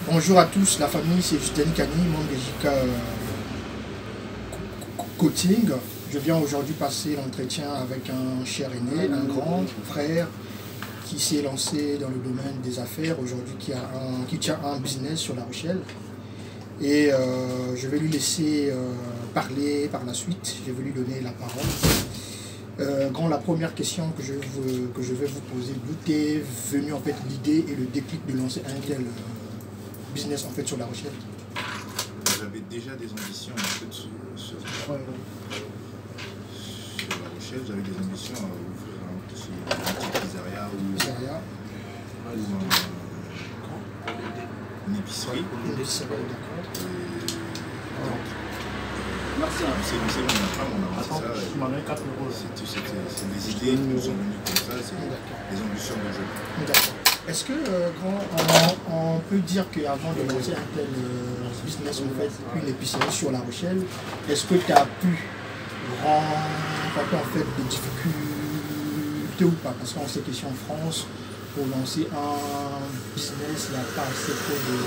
Bonjour à tous, la famille, c'est Justin Kani, membre de JK Coaching. Je viens aujourd'hui passer l'entretien avec un cher aîné, un grand frère qui s'est lancé dans le domaine des affaires, aujourd'hui qui tient un business sur La Rochelle. Et je vais lui laisser parler par la suite, je vais lui donner la parole. Grand, la première question que je vais vous poser, d'où est venue en fait l'idée et le déclic de lancer un tel business en fait sur La Rochelle? J'avais déjà des ambitions en fait sur La Rochelle. J'avais des ambitions à ouvrir un petit pizzeria ou une épicerie. Merci. C'est des idées qui nous sont venues comme ça, c'est des ambitions de jeu. Est-ce que, on peut dire qu'avant de lancer un tel business, en fait, une épicerie sur La Rochelle, est-ce que tu as pu rencontrer en fait des difficultés ou pas? Parce qu'on sait qu'ici en France, pour lancer un business, il n'y a pas assez trop de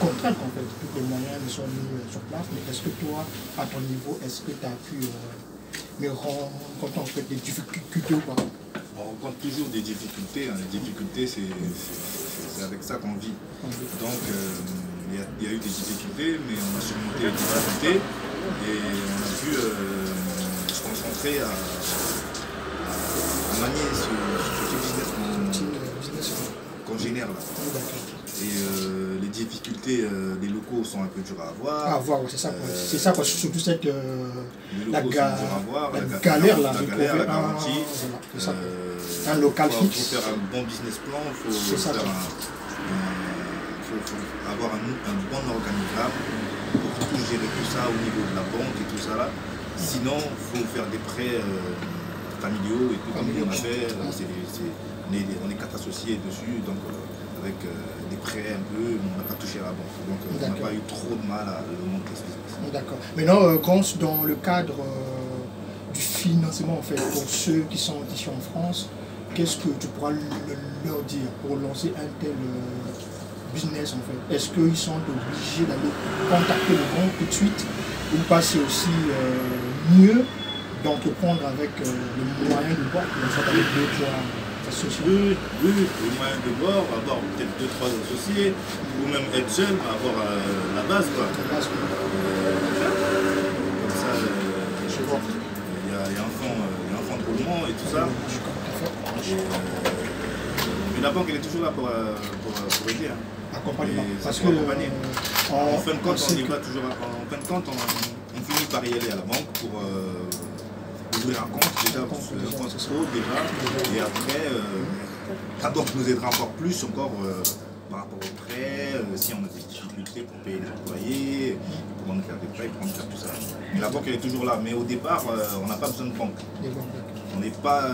contraintes en fait. Tous les moyens ne sont mis sur place. Mais est-ce que toi, à ton niveau, est-ce que tu as pu rencontrer en fait des difficultés ou pas? On rencontre toujours des difficultés. Hein. Les difficultés, c'est avec ça qu'on vit. Donc, il y a eu des difficultés, mais on a surmonté les difficultés et on a pu se concentrer à manier ce petit business qu'on génère là. Et les difficultés, les locaux sont un peu durs à avoir. À avoir, c'est ça. C'est ça, surtout cette la galère, la garantie. Un local fixe. Pour faire un bon business plan, il faut avoir un bon organigramme pour tout gérer tout ça au niveau de la banque et tout ça là. Sinon, il faut faire des prêts familiaux et tout comme on a fait. On est 4 associés dessus, donc avec des prêts un peu, on n'a pas touché à la banque. Donc on n'a pas eu trop de mal à le monter ce business. D'accord. Maintenant, dans le cadre du financement en fait, pour ceux qui sont ici en France, qu'est-ce que tu pourras leur dire pour lancer un tel business en fait? Est-ce qu'ils sont obligés d'aller contacter le banque tout de suite ou pas? C'est aussi mieux d'entreprendre avec les moyens de bord, avec 2-3 associés? Oui, les moyens de bord, avoir peut-être 2-3 associés, ou même être seul, avoir la base quoi. Comme ça, il y a un fonds de roulement et tout ça. Mais la banque elle est toujours là pour aider. Accompagnement. Parce que en fin de compte, on y va toujours. En fin de compte, on finit par y aller à la banque pour ouvrir un compte, déjà un compte pro déjà. Et après, la banque nous aidera encore plus par rapport aux prêts, si on a des difficultés pour payer les employés, pour nous faire des prêts, pour nous faire tout ça. Mais la banque elle est toujours là. Mais au départ, on n'a pas besoin de banque. On n'est pas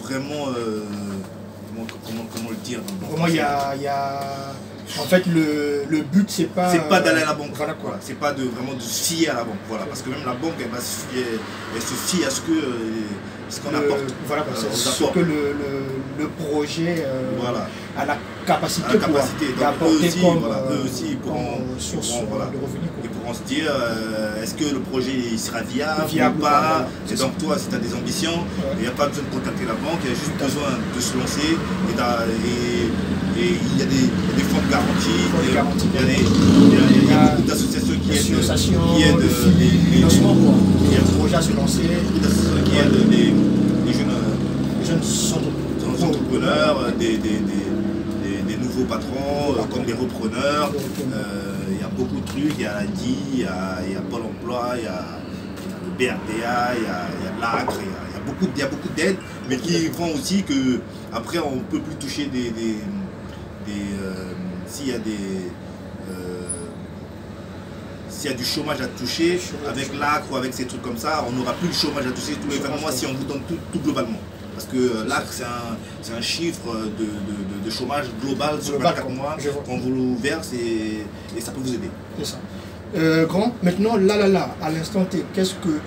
vraiment, comment le dire? Vraiment, il y a en fait, le but, c'est pas d'aller à la banque. Voilà quoi. C'est pas vraiment de se fier à la banque. Voilà, parce que même la banque, elle se fie à ce qu'on apporte. Voilà, ce que le projet a la capacité d'apporter comme eux aussi, ils pourront de revenus. Ils pourront se dire, est-ce que le projet il sera viable ou pas? Et donc toi, si tu as des ambitions, il n'y a pas besoin de contacter la banque, il y a juste besoin de se lancer. Et il y a des fonds de garantie, il y a beaucoup d'associations qui aident les projets à se lancer, qui aident les jeunes entrepreneurs, des nouveaux patrons, comme des repreneurs. Il y a beaucoup de trucs, il y a l'ADI, il y a Pôle emploi, il y a le BRDA, il y a l'ACRE, il y a beaucoup d'aides, mais qui font aussi que après on ne peut plus toucher s'il y a du chômage à toucher avec l'ACRE ou avec ces trucs comme ça, on n'aura plus de chômage à toucher tous les 20 mois si on vous donne tout globalement. Parce que l'ACRE c'est un chiffre de chômage global sur 24 mois qu'on vous verse et ça peut vous aider. C'est ça. Grand, maintenant, à l'instant T, qu'est-ce que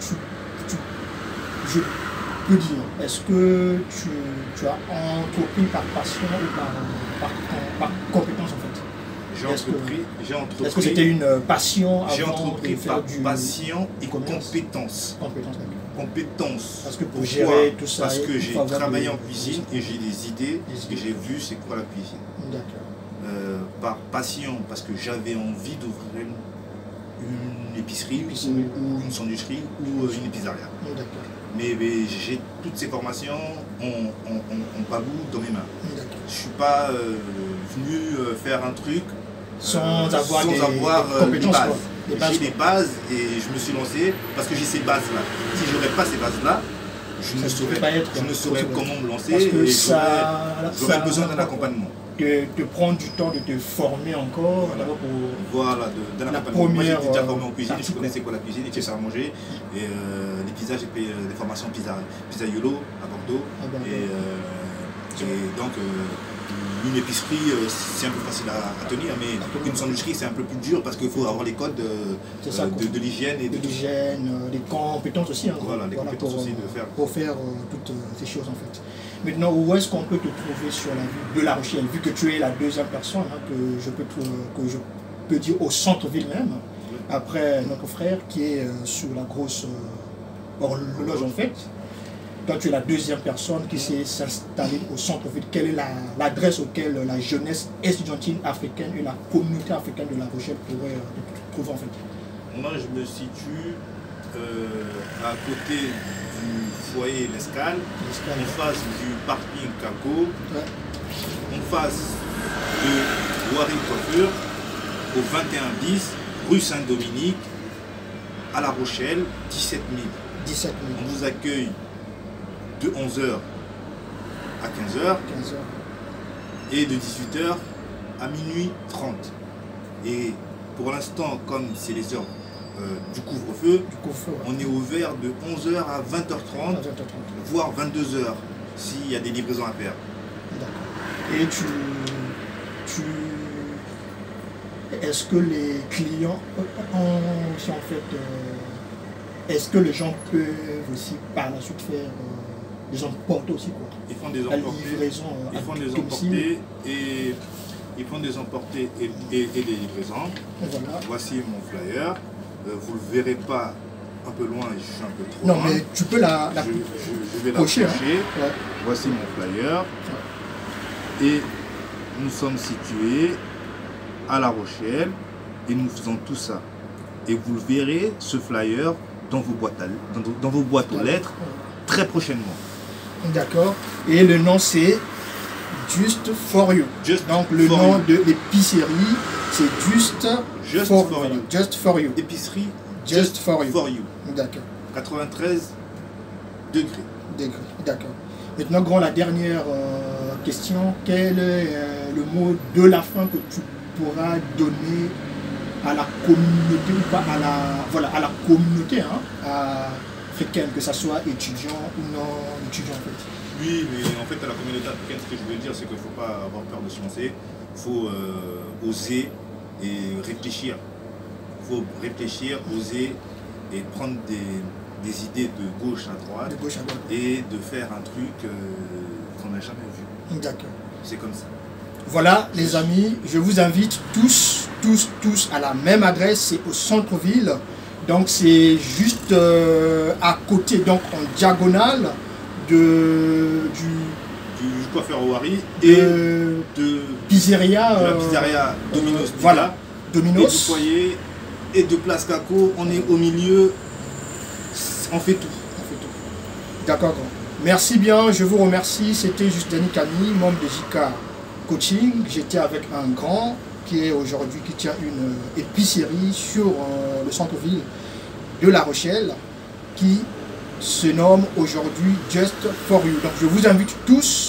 peux dire, est-ce que tu as entrepris par passion ou par compétence en fait? J'ai entrepris. Est-ce que c'était une passion avant? J'ai entrepris par passion et commerce? compétence. Compétence. Parce que pour gérer tout ça. Parce que j'ai travaillé en cuisine et j'ai des idées et j'ai vu c'est quoi la cuisine. D'accord. Par passion, parce que j'avais envie d'ouvrir une épicerie ou une sandwicherie ou une pizzeria. D'accord. Mais j'ai toutes ces formations en babou dans mes mains. Je ne suis pas venu faire un truc sans avoir des compétences. J'ai des bases et je me suis lancé parce que j'ai ces bases-là. Si je n'aurais pas ces bases-là, je ne saurais comment me lancer et j'aurais besoin d'un accompagnement. De prendre du temps de te former encore. Voilà, d'un accompagnement. Moi j'étais déjà formé en cuisine, je connaissais quoi la cuisine, et ça à manger. Et les pizzas, j'ai fait des formations Pizzaiolo à Bordeaux. Et donc une épicerie c'est un peu facile à tenir, mais une sandwicherie c'est un peu plus dur parce qu'il faut avoir les codes de l'hygiène et des compétences aussi. Hein, voilà, les compétences aussi pour faire toutes ces choses en fait. Maintenant, où est-ce qu'on peut te trouver sur la ville de La Rochelle, vu que tu es la deuxième personne hein, que je peux dire au centre-ville même, après notre frère qui est sur la grosse horloge en fait. Toi, tu es la deuxième personne qui s'est installée au centre-ville. Quelle est l'adresse auquel la jeunesse estudiantine africaine et la communauté africaine de La Rochelle pourraient te trouver en fait? Moi, je me situe à côté du foyer L'Escale, en face du parking Caco, en face de Loirie Coiffure, au 21 bis, rue Saint-Dominique, à La Rochelle, 17 000. On vous accueille de 11h à 15h et de 18h à minuit 30. Et pour l'instant, comme c'est les heures du couvre-feu, on est ouvert de 11h à 20h30, voire 22h s'il y a des livraisons à faire. Et est-ce que les clients ont aussi en fait, est-ce que les gens peuvent aussi par la suite faire des emporter aussi quoi? Ils font des emporter, ils font des emporter et des livraisons. Voilà. Voici mon flyer. Vous ne le verrez pas un peu loin, je suis un peu trop loin. Non, mais tu peux la je vais la cocher. Hein. Voici mon flyer. Et nous sommes situés à La Rochelle et nous faisons tout ça. Et vous le verrez, ce flyer, dans vos boîtes aux lettres, très prochainement. D'accord. Et le nom c'est Just For You. Donc le nom de l'épicerie c'est Just For You. Just For You. Épicerie Just For You. D'accord. 93 degrés. D'accord. Maintenant, Grand, la dernière question. Quel est le mot de la fin que tu pourras donner à la communauté ou pas à la communauté africaine, que ce soit étudiant ou non étudiant en fait? Oui, mais en fait à la communauté africaine, ce que je veux dire, c'est qu'il ne faut pas avoir peur de se lancer. Il faut oser et réfléchir. Il faut réfléchir, oser et prendre des idées de gauche à droite, et de faire un truc qu'on n'a jamais vu. D'accord. C'est comme ça. Voilà les amis, je vous invite tous à la même adresse, c'est au centre-ville. Donc c'est juste à côté, donc en diagonale du coiffeur Ouari et de pizzeria, la pizzeria Domino's. Voilà, Domino's. Et du foyer et de Place Caco, on est au milieu, on fait tout. D'accord. Merci bien, je vous remercie. C'était juste Danny Camille, membre de JK Coaching. J'étais avec un grand qui est aujourd'hui, qui tient une épicerie sur le centre-ville de La Rochelle, qui se nomme aujourd'hui Just For You. Donc je vous invite tous